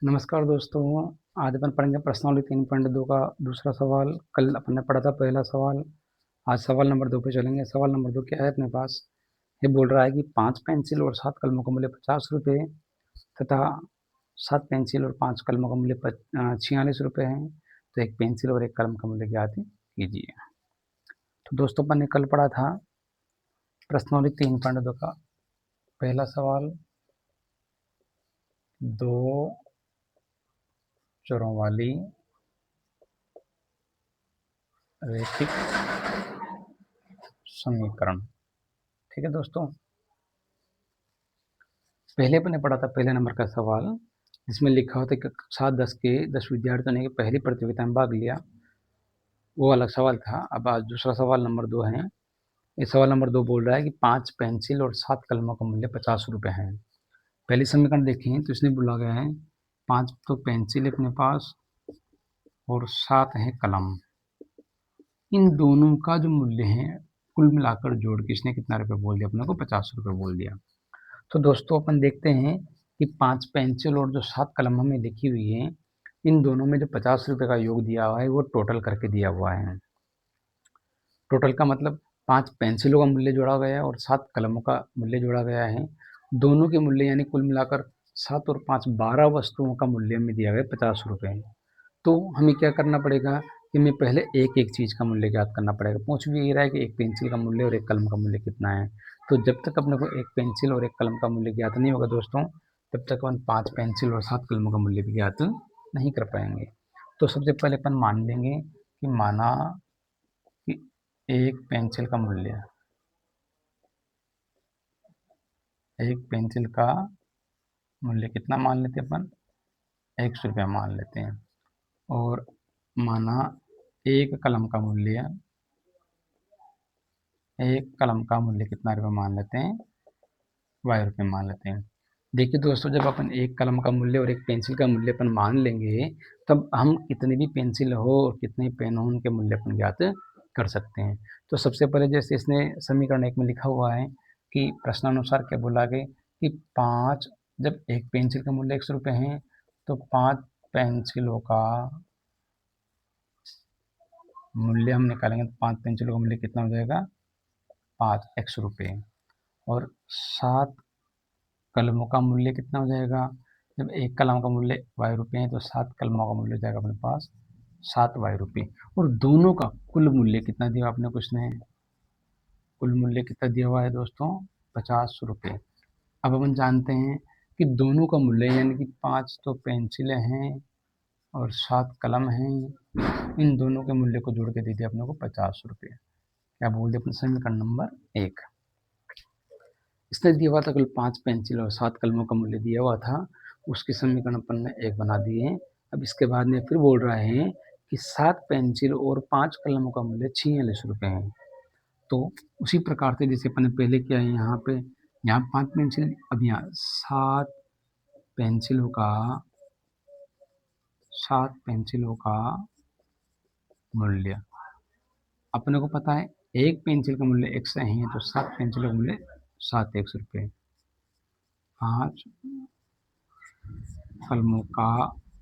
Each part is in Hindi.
नमस्कार दोस्तों। आज अपन पढ़ेंगे प्रश्नावली 3.2 का दूसरा सवाल। कल अपन ने पढ़ा था पहला सवाल। आज सवाल नंबर 2 पे चलेंगे। सवाल नंबर 2 क्या है अपने पास? ये बोल रहा है कि 5 पेंसिल और 7 कलमों का मूल्य 50 रुपये तथा 7 पेंसिल और 5 कलमों का मूल्य 46 रुपये है। तो एक पेंसिल और एक कलम का मूल्य ज्ञात कीजिए। तो दोस्तों अपन ने कल पढ़ा था प्रश्नावली 3.2 का पहला सवाल, दो चरों वाली रैखिक समीकरण। ठीक है दोस्तों, पहले अपन ने पढ़ा था पहले नंबर का सवाल, जिसमें लिखा होता है कि कक्षा 10 के 10 विद्यार्थियों ने पहली प्रतियोगिता में भाग लिया। वो अलग सवाल था। अब आज दूसरा सवाल नंबर 2 है। ये सवाल नंबर 2 बोल रहा है कि 5 पेंसिल और 7 कलमों का मूल्य 50 रुपये है। पहली समीकरण देखें तो इसने बोला गया है 5 तो पेंसिल अपने पास और 7 है कलम। इन दोनों का जो मूल्य है कुल मिलाकर जोड़ के इसने कितना रुपये बोल दिया? अपने को 50 रुपये बोल दिया। तो दोस्तों अपन देखते हैं कि 5 पेंसिल और जो 7 कलम हमें लिखी हुई है, इन दोनों में जो 50 रुपये का योग दिया हुआ है वो टोटल करके दिया हुआ है। टोटल का मतलब 5 पेंसिलों का मूल्य जोड़ा गया है और 7 कलमों का मूल्य जोड़ा गया है। दोनों के मूल्य यानी कुल मिलाकर 7 और 5 12 वस्तुओं का मूल्य में दिया गया 50 रुपये। तो हमें क्या करना पड़ेगा कि हमें पहले एक एक चीज़ का मूल्य ज्ञात करना पड़ेगा। पूछ भी ये रहा है कि एक पेंसिल का मूल्य और एक कलम का मूल्य कितना है। तो जब तक अपने को एक पेंसिल और एक कलम का मूल्य ज्ञात नहीं होगा दोस्तों, तब तक अपन 5 पेंसिल और 7 कलमों का मूल्य भी ज्ञात नहीं कर पाएंगे। तो सबसे पहले अपन मान लेंगे कि माना कि एक पेंसिल का मूल्य, एक पेंसिल का मूल्य कितना मान लेते हैं अपन? 100 रुपया मान लेते हैं। और माना एक कलम का मूल्य, एक कलम का मूल्य कितना रुपये मान लेते हैं? 12 रुपये मान लेते हैं। देखिए दोस्तों, जब अपन एक कलम का मूल्य और एक पेंसिल का मूल्य अपन मान लेंगे, तब हम कितनी भी पेंसिल हो और कितने पेन हो उनके मूल्य अपन ज्ञात कर सकते हैं। तो सबसे पहले जैसे इसने समीकरण 1 में लिखा हुआ है कि प्रश्नानुसार क्या बोला गया कि 5, जब एक पेंसिल का मूल्य 100 रुपये है तो 5 पेंसिलों का मूल्य हम निकालेंगे तो 5 पेंसिलों का मूल्य कितना हो जाएगा? 5 100 रुपये। और 7 कलमों का मूल्य कितना हो जाएगा? जब एक कलम का मूल्य 22 रुपये है तो 7 कलमों का मूल्य हो जाएगा अपने पास 7 22 रुपये। और दोनों का कुल मूल्य कितना दिया आपने कुछ ने? कुल मूल्य कितना दिया हुआ है दोस्तों? 50 रुपये। अब अपन जानते हैं कि दोनों का मूल्य यानी कि 5 तो पेंसिलें हैं और 7 कलम हैं, इन दोनों के मूल्य को जोड़ के दे दिया अपने को 50 रुपये। क्या बोल दिया अपने समीकरण नंबर 1? इसने दिया हुआ था कुल 5 पेंसिल और 7 कलमों का मूल्य दिया हुआ था, उसके समीकरण अपन ने 1 बना दिए हैं। अब इसके बाद में फिर बोल रहे हैं कि 7 पेंसिल और 5 कलमों का मूल्य 46 रुपये है। तो उसी प्रकार से जैसे अपन ने पहले किया है यहाँ 5 पेंसिल, अब यहाँ 7 पेंसिलों का 7 पेंसिलों का मूल्य अपने को पता है। एक पेंसिल का मूल्य 100 है तो 7 पेंसिलों का मूल्य 7 100 रुपये। 5 कलमों का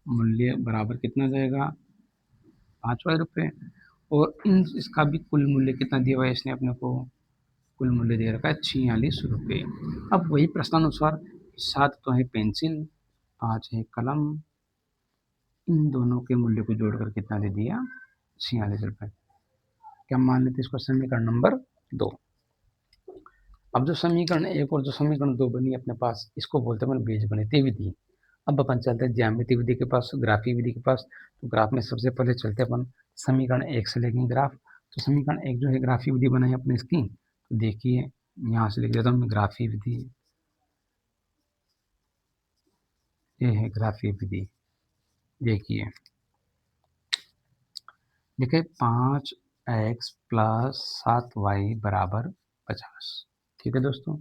मूल्य बराबर कितना जाएगा? 5 रुपये। और इसका भी कुल मूल्य कितना दिया हुआ है इसने अपने को? कुल मूल्य दे रखा है 46 रुपये। अब वही प्रश्नानुसार 7 तो है पेंसिल, 5 है कलम, इन दोनों के मूल्य को जोड़कर कितना दे दिया? 46 रुपये। क्या मान लेते इसको समीकरण नंबर 2। अब जो समीकरण 1 और जो समीकरण 2 बनी अपने पास, इसको बोलते हैं बीजगणितीय विधि। अब अपन चलते हैं ज्यामितीय विधि के पास, ग्राफीय विधि के पास। तो ग्राफ में सबसे पहले चलते अपन समीकरण 1 से लेंगे ग्राफ। तो समीकरण 1 जो है ग्राफीय विधि बनाई अपने इसकी, तो देखिए यहाँ से लिख देता हूँ ग्राफीय विधि। ये है ग्राफीय विधि। देखिए लिखे 5x प्लस 7y बराबर 50। ठीक है दोस्तों,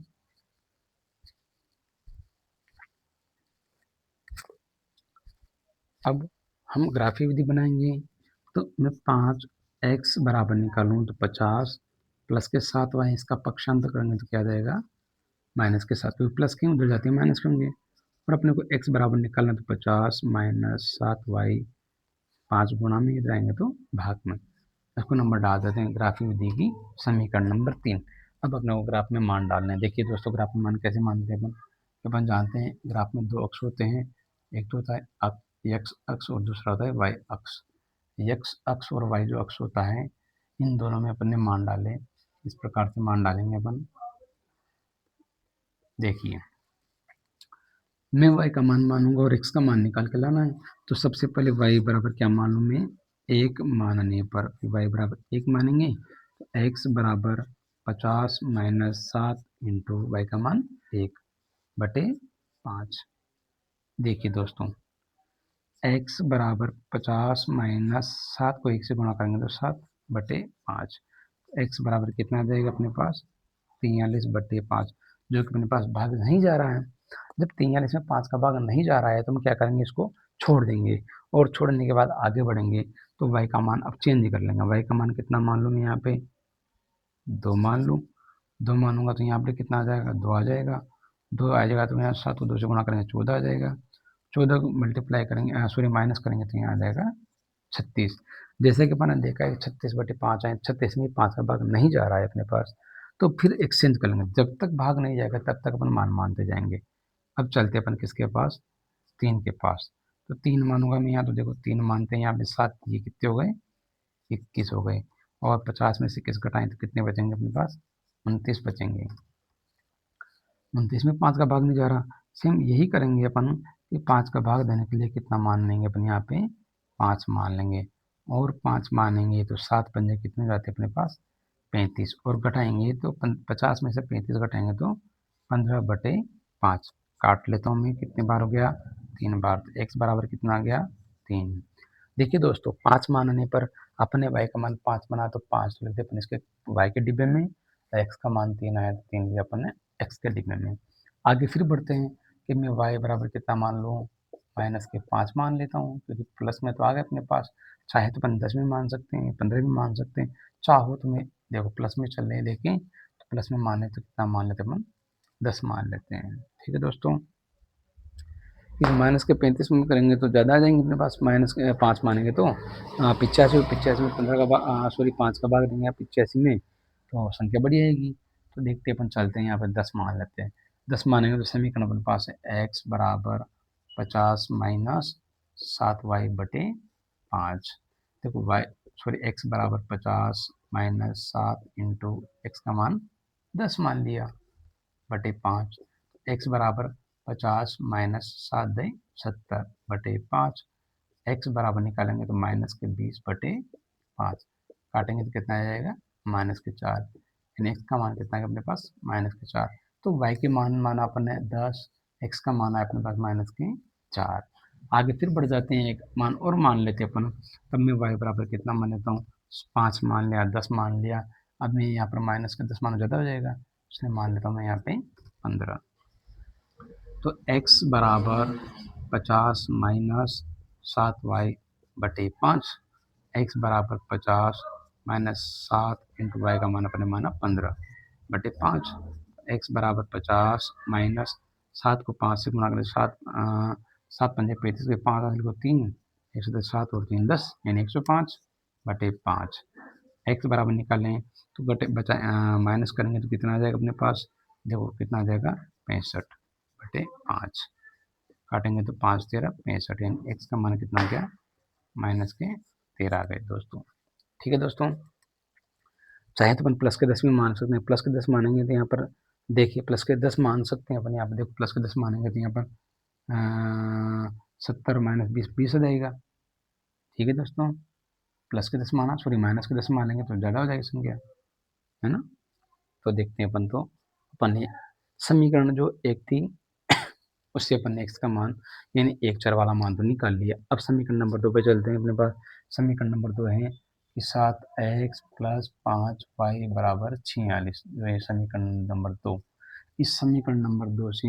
अब हम ग्राफीय विधि बनाएंगे। तो मैं 5x बराबर निकालूँ तो 50 प्लस के 7y, इसका पक्षांतर करेंगे तो क्या आ जाएगा? माइनस के 7, क्योंकि प्लस के उधर जाते हैं माइनस के होंगे। और अपने को x बराबर निकालना तो 50 माइनस 7y 5 गुणा में इधर आएंगे तो भाग में, इसको नंबर डाल देते हैं ग्राफिक विधि की समीकरण नंबर 3। अब अपने को ग्राफ में मान डालना है। देखिए दोस्तों, ग्राफ में मान कैसे मानते हैं अपन जानते हैं ग्राफ में दो अक्ष होते हैं, एक तो होता है x अक्ष और दूसरा होता है y अक्ष। x अक्ष और y जो अक्ष होता है, इन दोनों में अपन ने मान डाले, इस प्रकार से मान डालेंगे अपन। देखिए, मैं y का मान मानूंगा और x का मान निकाल के लाना है। तो सबसे पहले y बराबर क्या मान लूँ मैं, 1 मानने पर y बराबर 1 मानेंगे तो x बराबर 50 माइनस 7 इंटू वाई का मान 1 बटे 5। देखिए दोस्तों, x बराबर 50 माइनस 7 को 1 से गुणा करेंगे तो 7 बटे 5। x बराबर कितना आ जाएगा अपने पास, 43 बटे 5, जो कि अपने पास भाग नहीं जा रहा है। जब 43 में 5 का भाग नहीं जा रहा है तो हम क्या करेंगे, इसको छोड़ देंगे और छोड़ने के बाद आगे बढ़ेंगे। तो y का मान अब चेंज कर लेंगे। y का मान कितना मान लूँ मैं यहाँ पे, 2 मान लूँ। 2 मानूंगा तो यहाँ पे कितना आ जाएगा, 2 आ जाएगा। 2 आ जाएगा तो यहाँ 7 को 2 से गुणा करेंगे 14 आ जाएगा। 14 को मल्टीप्लाई करेंगे, सॉरी माइनस करेंगे तो यहाँ आ जाएगा 36। जैसे कि अपन ने देखा है 36 बटे 5 है, 36 में 5 का भाग नहीं जा रहा है अपने पास, तो फिर एक्सचेंज कर लेंगे। जब तक भाग नहीं जाएगा तब तक अपन मान मानते जाएंगे। अब चलते अपन किसके पास, 3 के पास। तो 3 मानूंगा मैं यहाँ, तो देखो 3 मानते हैं यहाँ पे, 7 ये कितने हो गए, 21 हो गए। और 50 में से 21 घटाएं तो कितने बचेंगे अपने पास, 29 बचेंगे। 29 में 5 का भाग नहीं जा रहा, सेम यही करेंगे अपन कि 5 का भाग देने के लिए कितना मान लेंगे अपन यहाँ पे, 5 मान लेंगे। और 5 मानेंगे तो 7 पंजे कितने जाते हैं अपने पास, 35। और घटाएंगे तो 50 में से 35 घटाएंगे तो 15 बटे 5। काट लेता हूँ मैं, कितने बार हो गया, 3 बार। तो x बराबर कितना आ गया, 3। देखिए दोस्तों, 5 मानने पर अपने y का मान 5 बना तो 5 लिख दिया अपन इसके y के डिब्बे में, x का मान 3 आया तो 3 लिया अपन ने x के डिब्बे में। आगे फिर बढ़ते हैं कि मैं y बराबर कितना मान लूँ, माइनस के 5 मान लेता हूँ, क्योंकि प्लस में तो आ गया अपने पास। चाहे तो अपन 10 में मान सकते हैं, 15 में मान सकते हैं, चाहो तो मैं देखो प्लस में चल रहे लेकिन तो प्लस में माने तो कितना मान लेते हैं अपन, 10 मान लेते हैं। ठीक है दोस्तों, फिर माइनस के 35 में करेंगे तो ज़्यादा आ जाएंगे अपने पास, माइनस के 5 मानेंगे तो 85 में 15 का भाग, सॉरी 5 का भाग देंगे 85 में तो संख्या बढ़ी आएगी। तो देखते अपन चलते हैं, यहाँ पर 10 मान लेते हैं। 10 मानेंगे तो समीकरण अपने पास है x बराबर 50 माइनस 7y बटे 5। देखो y, सॉरी x बराबर 50 माइनस 7 इंटू एक्स का मान 10 मान लिया बटे 5। x बराबर 50 माइनस 7 दे 70 बटे 5। x बराबर निकालेंगे तो माइनस के 20 बटे 5। काटेंगे तो कितना आ जाएगा, माइनस के 4। यानी x का मान कितना है अपने पास, माइनस के 4। तो y के मान माना अपन ने 10, x का मान है अपने पास माइनस के 4। आगे फिर बढ़ जाते हैं, एक मान और मान लेते हैं अपन। तब मैं y बराबर कितना मान लेता हूँ, 5 मान लिया, 10 मान लिया। अब मैं यहाँ पर माइनस का 10 माना ज़्यादा हो जाएगा, इसलिए मान लेता हूँ मैं यहाँ पे 15। तो x बराबर 50 माइनस 7y बटे 5। x बराबर 50 माइनस 7 इंटू वाई का मान अपने माना 15 बटे 5। x बराबर 50 माइनस 7 को 5 से गुणा करें, 7 पंजे 35 के 5 हासिल को 3, 107 और 3 10 यानी 105 बटे 5। x बराबर निकालें तो बटे बचा माइनस करेंगे तो कितना आ जाएगा अपने पास, देखो कितना आ जाएगा, 65 बटे 5। काटेंगे तो 5 13 65, यानी x का मान कितना आ गया, माइनस के 13 आ गए दोस्तों। ठीक है दोस्तों, चाहे तो अपन प्लस के 10 भी मान सकते हैं। प्लस के 10 मानेंगे तो यहाँ पर देखिए प्लस के 10 मान सकते हैं अपन, यहाँ पर देखो प्लस के 10 मानेंगे तो यहाँ पर 70 माइनस 20 20 हो जाएगा। ठीक है दोस्तों, प्लस के 10 माना, सॉरी माइनस के 10 मानेंगे तो ज़्यादा हो जाएगी संख्या, है ना। तो देखते हैं अपन, तो अपन ने समीकरण जो एक थी उससे अपन ने x का मान यानी एक चर वाला मान तो निकाल लिया। अब समीकरण नंबर 2 पे चलते हैं। अपने पास समीकरण नंबर 2 है कि 7x प्लस 5y बराबर 46, जो है समीकरण नंबर 2। इस समीकरण नंबर 2 से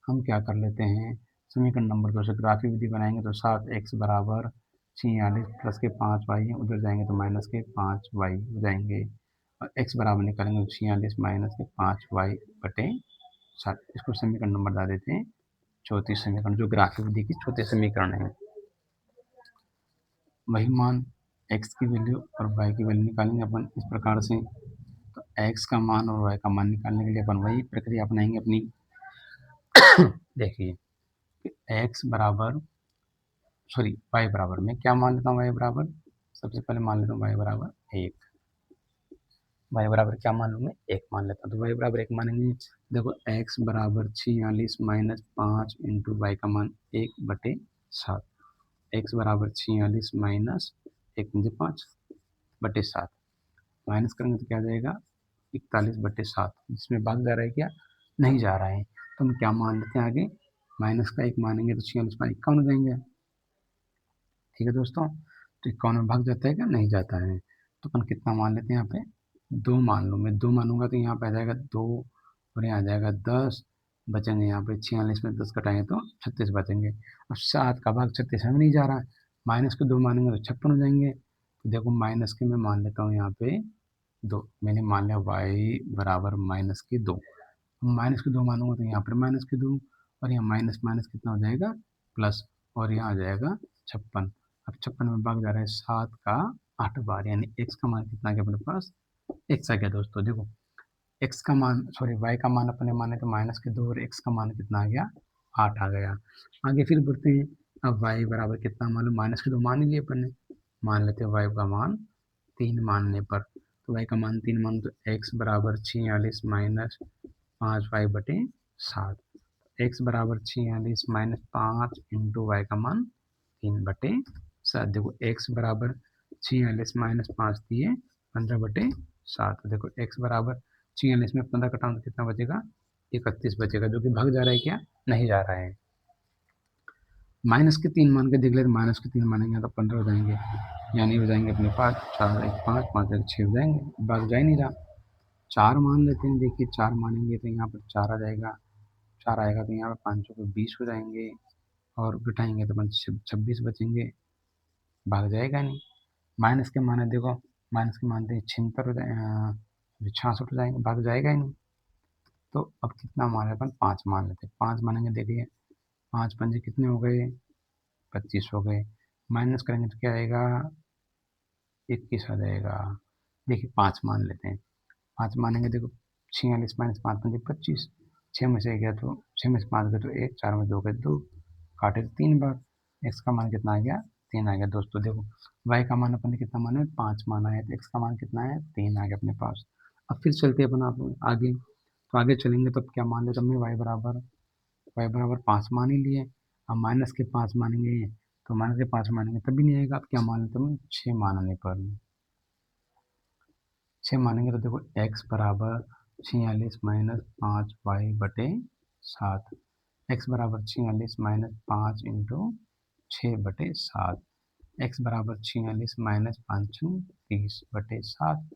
हम क्या कर लेते हैं, समीकरण नंबर 2 से ग्राफिक विधि बनाएंगे तो 7x बराबर 46 प्लस के 5y, उधर जाएंगे तो माइनस के 5y हो जाएंगे। और x बराबर निकालेंगे तो 46 माइनस के 5y बटे 7। इसको समीकरण नंबर डाल देते हैं चौथी समीकरण जो ग्राफिक विधि की चौथी समीकरण है। वही मान x की वैल्यू और y की वैल्यू निकालेंगे अपन इस प्रकार से। तो x का मान और y का मान निकालने के लिए अपन वही प्रक्रिया अपनाएंगे अपनी। देखिए x बराबर y बराबर, मैं क्या मान लेता हूँ y बराबर, सबसे पहले मान लेता हूँ y बराबर 1। y बराबर क्या मान लूँ मैं, 1 मान लेता हूँ। तो y बराबर 1 मानेंगे। देखो x बराबर 46 माइनस 5 इंटू वाई का मान 1/7। x बराबर 46 माइनस 1/5/7, माइनस करेंगे तो क्या आ जाएगा 41/7। इसमें भाग जा रहा है क्या, नहीं जा रहा है। तो हम क्या मान लेते हैं आगे, माइनस का 1 मानेंगे तो 46 में 51 हो जाएंगे। ठीक है दोस्तों, तो 51 में भाग जाता है क्या, नहीं जाता है। तो अपन कितना मान लेते हैं यहाँ पे, 2 मान लूँ मैं। 2 मानूंगा तो यहाँ पे आ जाएगा 2 और यहाँ आ जाएगा 10, बचेंगे यहाँ पे 46 में 10 घटाएंगे तो 36 बचेंगे। अब 7 का भाग 36 में नहीं जा रहा है, माइनस के 2 मानेंगे तो 56 हो जाएंगे। तो देखो माइनस के मैं मान लेता हूँ यहाँ पे 2, मैंने मान लिया y बराबर माइनस के 2। माइनस के 2 मानूंगा तो यहाँ पर माइनस के 2 और यहाँ माइनस माइनस कितना हो जाएगा प्लस, और यहाँ आ जाएगा 56। अब 56 में भाग जा रहा है 7 का 8 बार, यानी x का मान कितना आ गया अपने पास, x आ गया। दोस्तों देखो x का मान y का मान अपने माने तो माइनस के 2 और x का मान कितना आ गया, 8 आ गया। आगे फिर बढ़ते हैं। अब y बराबर कितना मान लो, माइनस के 2 मान लिए अपन ने, मान लेते हैं y का मान 3 मानने पर। तो y का मान 3 मान तो x बराबर 46 माइनस 5y/7। x बराबर 46 माइनस 5 इंटू वाई का मान 3/7। देखो x बराबर 46 माइनस 5 दिए 15/7। देखो x बराबर 46 में 15 घटाऊं तो कितना बचेगा, 31 बचेगा, जो कि भाग जा रहा है क्या, नहीं जा रहा है। माइनस के 3 मान के देख ले, माइनस के 3 मानेंगे तो 15 हो जाएंगे, यानी हो जाएंगे अपने पास 4 1 5 5 1 6 हो जाएंगे, भाग जा ही नहीं रहा। 4 मान लेते हैं। देखिए 4 मानेंगे तो यहाँ पर 4 आ जाएगा, 4 आएगा तो यहाँ पर 5 को 20 हो जाएंगे, और घटाएंगे तो 26 बचेंगे, भाग जाएगा नहीं। माइनस के मान है देखो, माइनस के मान 76 हो जाए 66 हो जाएंगे, भाग जाएगा ही नहीं। तो अब कितना मान अपन, 5 मान लेते हैं। 5 मानेंगे, देखिए 5 पंजे कितने हो गए, 25 हो गए। माइनस करेंगे तो क्या आएगा, 21 आ जाएगा। देखिए 5 मान लेते हैं। 5 मानेंगे, देखो 46 माइनस 5 पंजे 25, 6 में से गया तो 6 में से 5 गए तो 1, 4 में 2 गए 2, काटे तो 3 बार। एक्स का मान कितना आ गया, 3 आ गया। दोस्तों देखो वाई का मान अपन ने कितना माना है, 5 माना है, तो एक्स का मान कितना है, 3 आ गया अपने पास। अब फिर चलते हैं अपन आप आगे, तो आगे चलेंगे तो क्या मान लेते हमने, वाई बराबर 5 मान ही लिए। अब माइनस के 5 मानेंगे तो माइनस के 5 मानेंगे तभी नहीं आएगा। अब क्या मान लेते हैं, 6 मानने पर 6 मानेंगे तो देखो x बराबर 46 माइनस 5y/7। x बराबर 46 माइनस 5 इंटू 6/7। x बराबर 46 माइनस 5 30/7।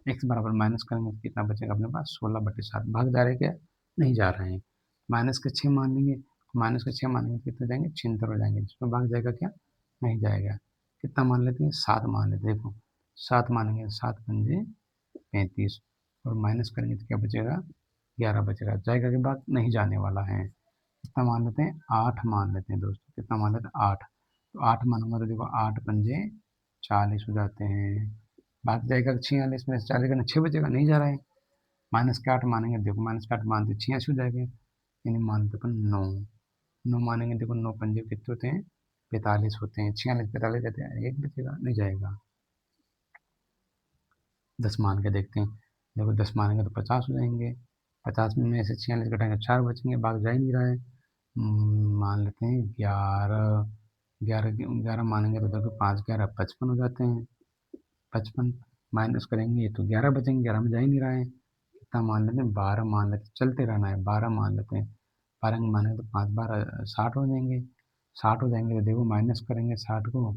x बराबर माइनस करेंगे तो कितना बचेगा अपने पास, 16/7। भाग जा रहे क्या, नहीं जा रहे हैं। माइनस के 6 मान लेंगे, माइनस के 6 मानेंगे तो कितने जाएंगे, 76 हो जाएंगे, जिसमें भाग जाएगा क्या, नहीं जाएगा। कितना मान लेते हैं, 7 मान लेते हैं। देखो 7 मानेंगे, 7 पंजे 35, और माइनस करेंगे तो क्या बचेगा, 11 बचेगा, जाएगा के बाद नहीं जाने वाला है। कितना मान लेते हैं, 8 मान लेते हैं दोस्तों। कितना मान लेते हैं, 8। तो 8 मानूंगा तो देखो 8 पंजे 40 हो जाते हैं, भाग जाएगा 46 में से 40 का 6 बचेगा, नहीं जा रहा है। माइनस के 8 मानेंगे, देखो माइनस के 8 मानते 86 हो जाएगा, यानी मानते अपन 9। 9 मानेंगे, देखो 9 पंजे कितने होते हैं, 45 होते हैं, 46 45 जाते हैं, 1 बचेगा, नहीं जाएगा। 10 मान के देखते हैं। देखो 10 मानेंगे तो 50 हो जाएंगे, 50 में से 46 घटाएंगे 4 बचेंगे, भाग जा ही नहीं रहा है। मान लेते हैं 11। 11 मानेंगे तो देखो 5 11 55 हो जाते हैं, 55 माइनस करेंगे तो 11 बचेंगे, 11 में जा ही नहीं रहा है। कितना मान लेते हैं, 12 मान लेते हैं, चलते रहना है, 12 मान लेते हैं। 12 में मानेंगे तो 5 12 60 हो जाएंगे, 60 हो जाएंगे तो देखो माइनस करेंगे 60 को तो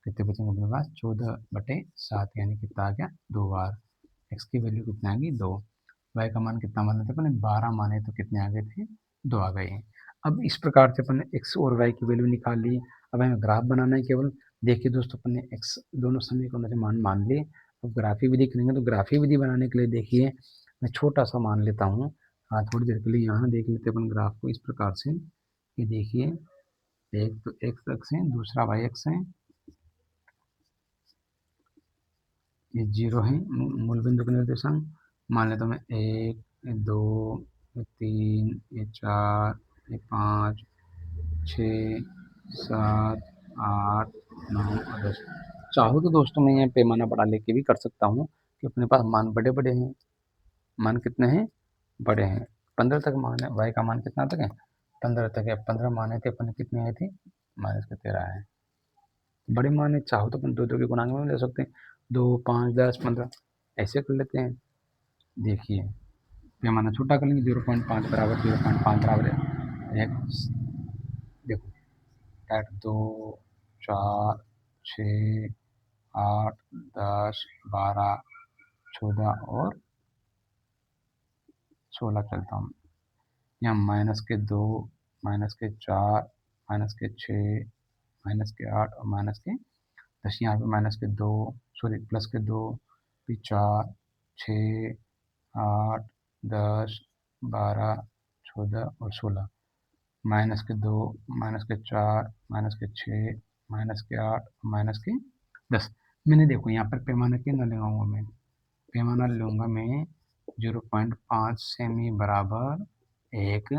कितने बचेंगे अपने पास, 14/7, यानी कितना आ गया, 2 बार। एक्स की वैल्यू कितनी आ गई, 2। वाई का मान कितना माने थे अपने, 12 माने तो कितने आ गए थे, 2 आ गए हैं। अब इस प्रकार से अपन ने एक्स और वाई की वैल्यू निकाल ली। अब हमें ग्राफ बनाना है केवल। देखिए दोस्तों अपन ने एक्स दोनों समीकरणों से मान मान लिए। अब ग्राफी विधि करेंगे, तो ग्राफी विधि बनाने के लिए देखिए मैं छोटा सा मान लेता हूँ। हाँ थोड़ी देर के लिए यहाँ देख लेते अपन ग्राफ को इस प्रकार से। ये देखिए, एक तो एक्स अक्ष है, दूसरा वाई अक्ष है, ये 0 है मूल बिंदु के निर्देशांक। मान लेता हूँ मैं 1, ये 2, ये 3, ये 4, ये 5, 6, 7, 8, 9 और 10। चाहूँ तो दोस्तों मैं यहाँ पैमाना बढ़ा लेके भी कर सकता हूँ कि अपने पास मान बड़े बड़े हैं। मान कितने हैं? बड़े हैं। 15 तक मान है। y का मान कितना तक है? 15 तक है। 15 मान थे अपन, कितने आए थे? -13 है। बड़े मान है, चाहो तो अपन 2 2 के गुणांक में ले सकते हैं। 2, 5, 10, 15 ऐसे कर लेते हैं। देखिए, पैमाना छोटा कर लेंगे। 0.5 बराबर 0.5 बराबर है x। देखो, 2, 4, 6, 8, 10, 12, 14 और 16 चलता हूँ। यहाँ -2, -4, -6, -8 और -10। यहाँ पे -2, सॉरी +2, फिर 4, 6, 8, 10, 12, 14 और 16। -2, -4, -6, -8, -10। मैंने देखो यहाँ पर पैमाना कितना लगाऊंगा मैं? पैमाना लूँगा मैं 0.5 सेमी बराबर 1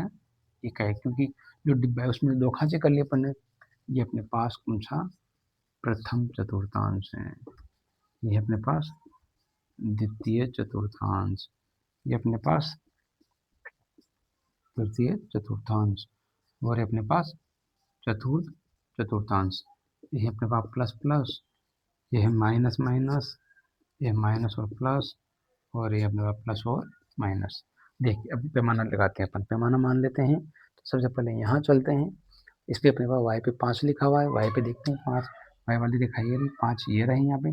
इकाई, क्योंकि जो डिब्बा है उसमें 2 खाँचे कर लिए अपन ने। ये अपने पास कौन सा? प्रथम चतुर्थांश है। ये अपने पास द्वितीय चतुर्थांश, ये अपने पास तृतीय चतुर्थांश, और ये अपने पास चतुर्थ चतुर्थांश। ये अपने पास प्लस प्लस, ये है माइनस माइनस, ये माइनस और प्लस, और ये अपने पास प्लस और माइनस। देखिए, अब पैमाना लगाते हैं अपन। पैमाना मान लेते हैं। तो सबसे पहले यहाँ चलते हैं। इस पर अपने पास वाई पे 5 लिखा हुआ है। वाई पे देखते हैं 5, वाई वाली दिखाई है 5 ये रहे यहाँ पे।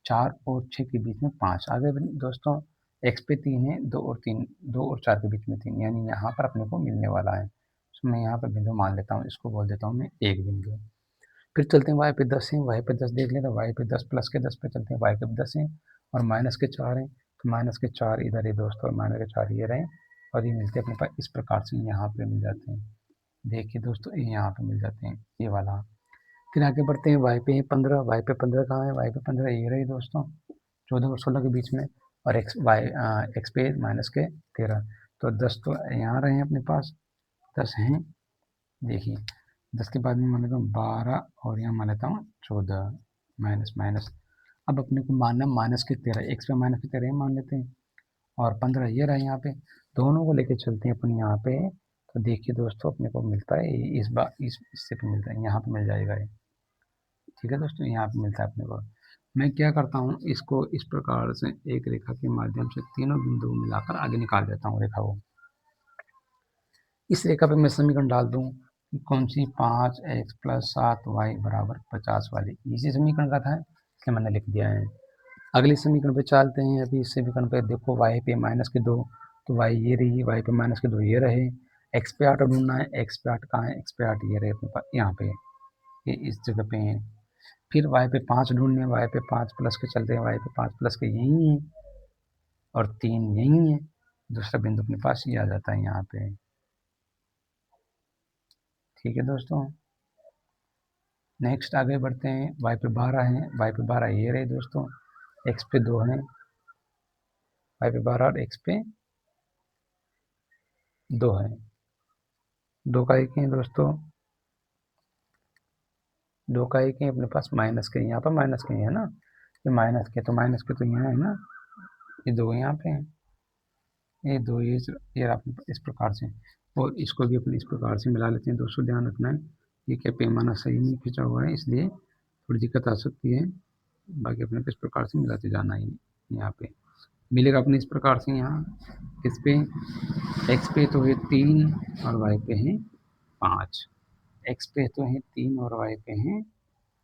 4 और 6 के बीच में 5 आ गए दोस्तों। एक्स पे 3 है, 2 और 3, 2 और 4 के बीच में 3, यानी यहाँ पर अपने को मिलने वाला है। तो मैं यहाँ पर बिंदु मान लेता हूँ, इसको बोल देता हूँ मैं एक बिंदु। फिर चलते हैं वाई पे 10 है। वाई पे 10 देख लेते हैं। वाई पे 10 प्लस के 10 पे चलते हैं। वाई पे 10 है और माइनस के 4 हैं, तो माइनस के 4 इधर है दोस्तों, और माइनस के 4 ये रहे, और ये मिलते हैं अपने पास इस प्रकार से यहाँ पे मिल जाते हैं। देखिए दोस्तों, ये यहाँ पे मिल जाते हैं, ये वाला। फिर आगे बढ़ते हैं। वाई पे है 15। वाई पे 15 कहाँ है? वाई पे 15 ये रही दोस्तों, 14 और 16 के बीच में। और एक्स पे माइनस के 13, तो 10 तो यहाँ रहे हैं अपने पास, 10 हैं। देखिए, 10 के बाद में मान लेता हूँ 12, और यहाँ मान लेता हूँ 14, माइनस माइनस। अब अपने को मानना -13, एक्स पे -13 मान लेते हैं, और 15 ये रहा यहाँ पे। दोनों को लेके चलते हैं अपन यहाँ पे। तो देखिए दोस्तों, अपने को मिलता है इस बार, इससे पे मिलता है, यहाँ पे मिल जाएगा ये। ठीक है दोस्तों, यहाँ पे मिलता है अपने को। मैं क्या करता हूँ, इसको इस प्रकार से एक रेखा के माध्यम से तीनों बिंदु मिलाकर आगे निकाल देता हूँ रेखा को। इस रेखा पे मैं समीकरण डाल दूँ, कौन सी? 5x + 7y = 50 वाली। इसी समीकरण का था, इसलिए मैंने लिख दिया है। अगले समीकरण पे चलते हैं। अभी इस समीकरण पे देखो, y पे -2, तो y ये रही, y पे -2 ये रहे। x पे 8 ढूंढना है। x पे 8 कहाँ है? x पे 8 ये रहे अपने पास, यहाँ पे, ये इस जगह पे है। फिर y पे 5 ढूंढने, y पे 5 प्लस के चलते हैं, y पे 5 प्लस के यही है, और 3 यही है। दूसरा बिंदु अपने पास ये आ जाता है यहाँ पे। ठीक है दोस्तों, नेक्स्ट आगे बढ़ते हैं। y पे 12 है, y पे 12 ये रहे दोस्तों, x पे 2 है, y पे 12 और x पे 2 है। 2 का 1 है दोस्तों, 2 का 1 है अपने पास, माइनस के यहाँ पर माइनस के है ना, ये माइनस के, तो माइनस के तो यहाँ है ना, ये 2 यहाँ पे है, ये 2 ये अपने इस प्रकार से। और इसको भी अपने इस प्रकार से मिला लेते हैं दोस्तों। ध्यान रखना है, ये क्या पैमाना सही नहीं खींचा हुआ है, इसलिए थोड़ी दिक्कत आ सकती है। बाकी अपने को इस प्रकार से मिलाते जाना है। यहाँ पे मिलेगा अपने इस प्रकार से। यहाँ किस पे? एक्स पे तो है 3 और वाई पे है 5। एक्स पे तो है 3 और वाई पे है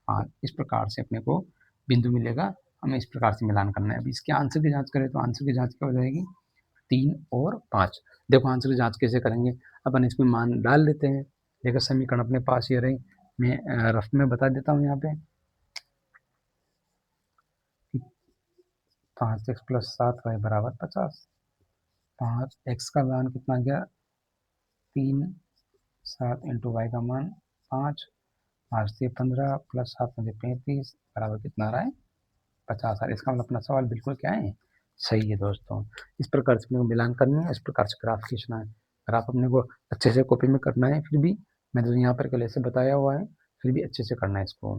5। इस प्रकार से अपने को बिंदु मिलेगा। हमें इस प्रकार से मिलान करना है। अभी इसके आंसर की जांच करें, तो आंसर की जांच क्या हो जाएगी? 3 और 5। देखो आंसर की जांच कैसे करेंगे, अपन इसमें मान डाल लेते हैं। देखो समीकरण अपने पास ये रही, मैं रफ में बता देता हूँ यहाँ पे। 5x + 7y = 50। 5x का मान कितना गया? 3, 7 इंटू वाई का मान 5, 5 से 15 प्लस 7 में से 35 बराबर कितना आ रहा है 50 आ रहा है। इसका मतलब अपना सवाल बिल्कुल क्या है, सही है दोस्तों। इस प्रकार से अपने को मिलान करनी है, इस प्रकार से ग्राफ खींचना है। ग्राफ अपने को अच्छे से कॉपी में करना है, फिर भी मैंने तो यहाँ पर पहले से बताया हुआ है, फिर भी अच्छे से करना है इसको।